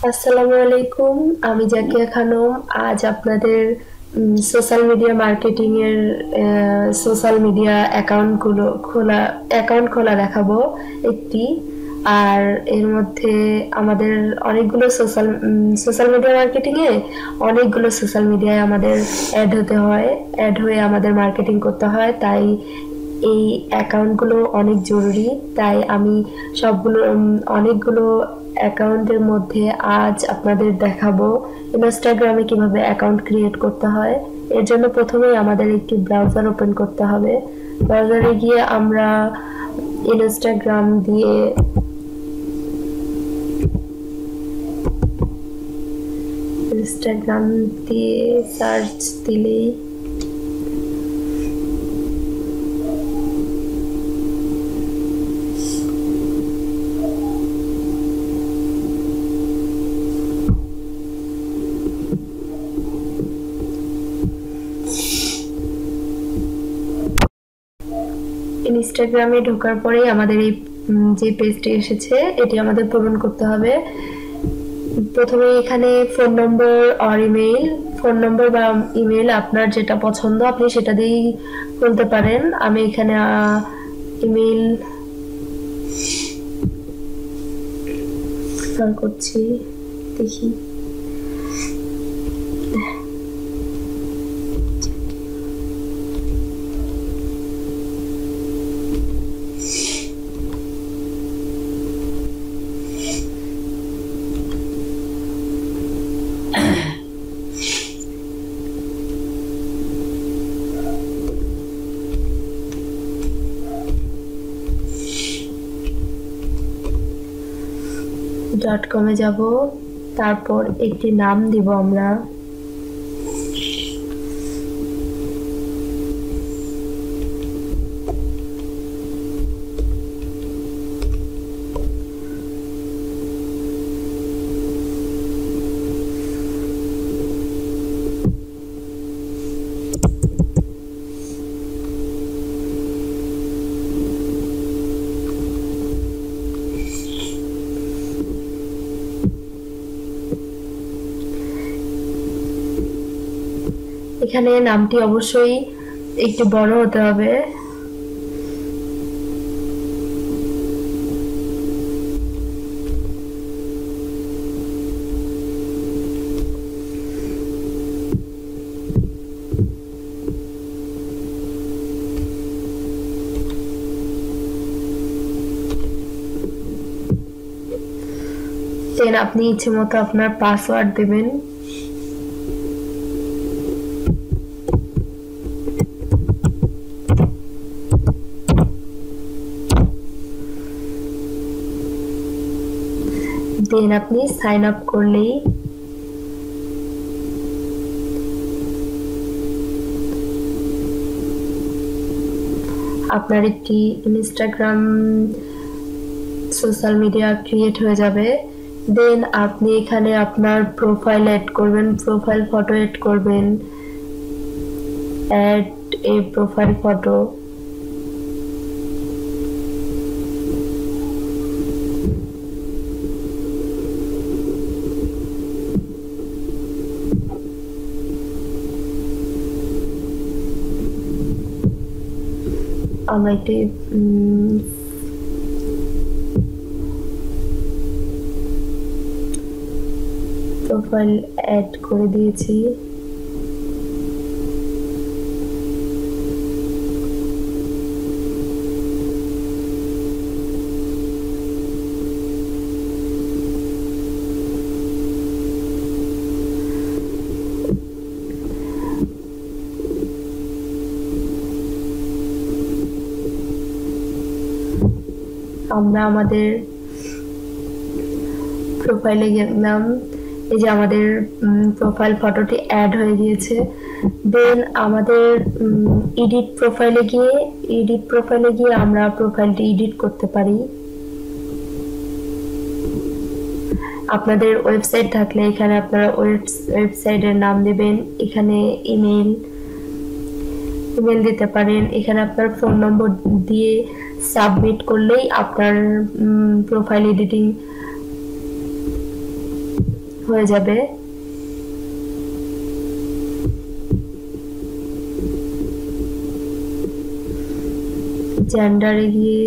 আসসালামু আলাইকুম। আমি জাকিয়া খানম। আজ আপনাদের সোশ্যাল মিডিয়া মার্কেটিং এর সোশ্যাল মিডিয়া অ্যাকাউন্ট খোলা দেখাবো একটি। আর এর মধ্যে আমাদের অনেকগুলো সোশ্যাল মিডিয়া মার্কেটিং এ অনেকগুলো সোশ্যাল মিডিয়ায় আমাদের অ্যাড হয়ে আমাদের মার্কেটিং করতে হয়। তাই এই অ্যাকাউন্টগুলো অনেক জরুরি। তাই আমি অনেকগুলো অ্যাকাউন্টের মধ্যে আজ আপনাদের দেখাবো ইনস্টাগ্রামে কিভাবে অ্যাকাউন্ট ক্রিয়েট করতে হয়। এর জন্য প্রথমেই আমাদের একটি ব্রাউজার ওপেন করতে হবে। ব্রাউজারে গিয়ে আমরা ইনস্টাগ্রাম দিয়ে সার্চ দিলেই ইনস্টাগ্রামে ঢোকার পরেই আমাদের এই যে পেজটি এসেছে এটি আমাদের পূরণ করতে হবে। প্রথমে এখানে ফোন নম্বর বা ইমেল আপনার যেটা পছন্দ আপনি সেটা দিয়েই খুলতে পারেন। আমি এখানে ইমেল করছি, দেখি। .com-এ যাব, তারপর একটি নাম দিব আমরা। এখানে নামটি অবশ্যই একটু বড় হতে হবে। দেন আপনি ইচ্ছে মতো আপনার পাসওয়ার্ড দেবেন। দেন আপনি সাইন আপ করলেই আপনার একটি ইনস্টাগ্রাম সোশ্যাল মিডিয়া ক্রিয়েট হয়ে যাবে। দেন আপনি এখানে আপনার প্রোফাইল অ্যাড করবেন, প্রোফাইল ফটো অ্যাড করবেন। Add a profile photo. আমরা একটি প্রোফাইল অ্যাড করে দিয়েছি। আমরা আমাদের প্রোফাইলে গেলাম। এই যে আমাদের প্রোফাইল ফটোটি অ্যাড হয়ে গিয়েছে। দেন আমাদের এডিট প্রোফাইলে গিয়ে আমরা প্রোফাইলটি এডিট করতে পারি। আপনাদের ওয়েবসাইট থাকলে এখানে আপনারা ওয়েবসাইটের নাম দেবেন। এখানে ইমেল দিতে পারেন। এখানে আপনার ফোন নম্বর দিয়ে সাবমিট করলেই আপনার প্রোফাইল এডিটিং হয়ে যাবে। জেন্ডারে গিয়ে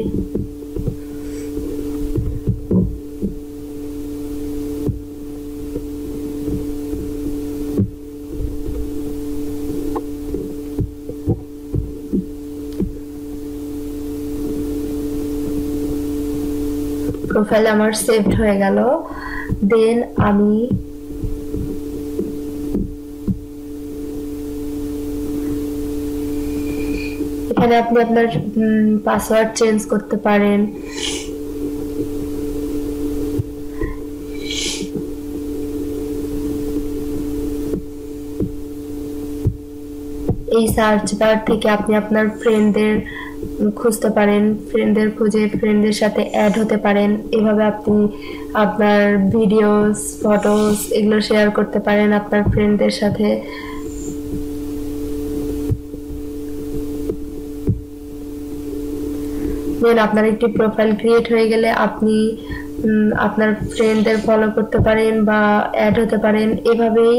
প্রোফাইল আমার সেভড হয়ে গেল। দেন আমি এখানে আপনি আপনার পাসওয়ার্ড চেঞ্জ করতে পারেন। এই সার্চ বার থেকে আপনি আপনার ফ্রেন্ডদের খুঁজতে পারেন, ফ্রেন্ডদের খুঁজে ফ্রেন্ডদের সাথে অ্যাড হতে পারেন। এভাবে আপনি আপনার ভিডিওস, ফটোস এগুলো শেয়ার করতে পারেন আপনার ফ্রেন্ডদের সাথে। দেন আপনার একটি প্রোফাইল ক্রিয়েট হয়ে গেলে আপনি আপনার ফ্রেন্ডদের ফলো করতে পারেন বা অ্যাড হতে পারেন। এভাবেই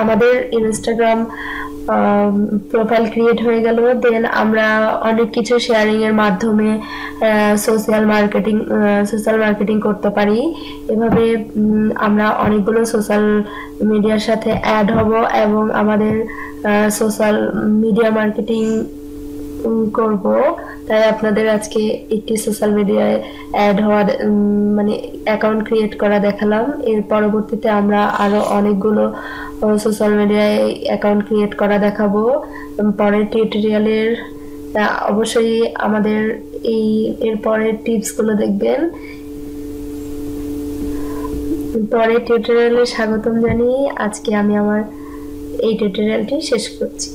আমাদের ইনস্টাগ্রাম প্রোফাইল ক্রিয়েট হয়ে গেল। দেন আমরা অনেক কিছু শেয়ারিং এর মাধ্যমে সোশ্যাল মার্কেটিং করতে পারি। এভাবে আমরা অনেকগুলো সোশ্যাল মিডিয়ার সাথে অ্যাড হব এবং আমাদের সোশ্যাল মিডিয়া মার্কেটিং করব। তাই আপনাদের আজকে একটি সোশ্যাল মিডিয়ায় অ্যাড হওয়া মানে অ্যাকাউন্ট ক্রিয়েট করা দেখালাম। এর পরবর্তীতে আমরা আরো অনেকগুলো সোশ্যাল মিডিয়ায় অ্যাকাউন্ট ক্রিয়েট করা দেখাবো পরের টিউটোরিয়ালের। অবশ্যই আমাদের এর পরের টিপসগুলো দেখবেন। পরের টিউটোরিয়ালে স্বাগতম জানিয়ে আজকে আমি আমার এই টিউটোরিয়ালটি শেষ করছি।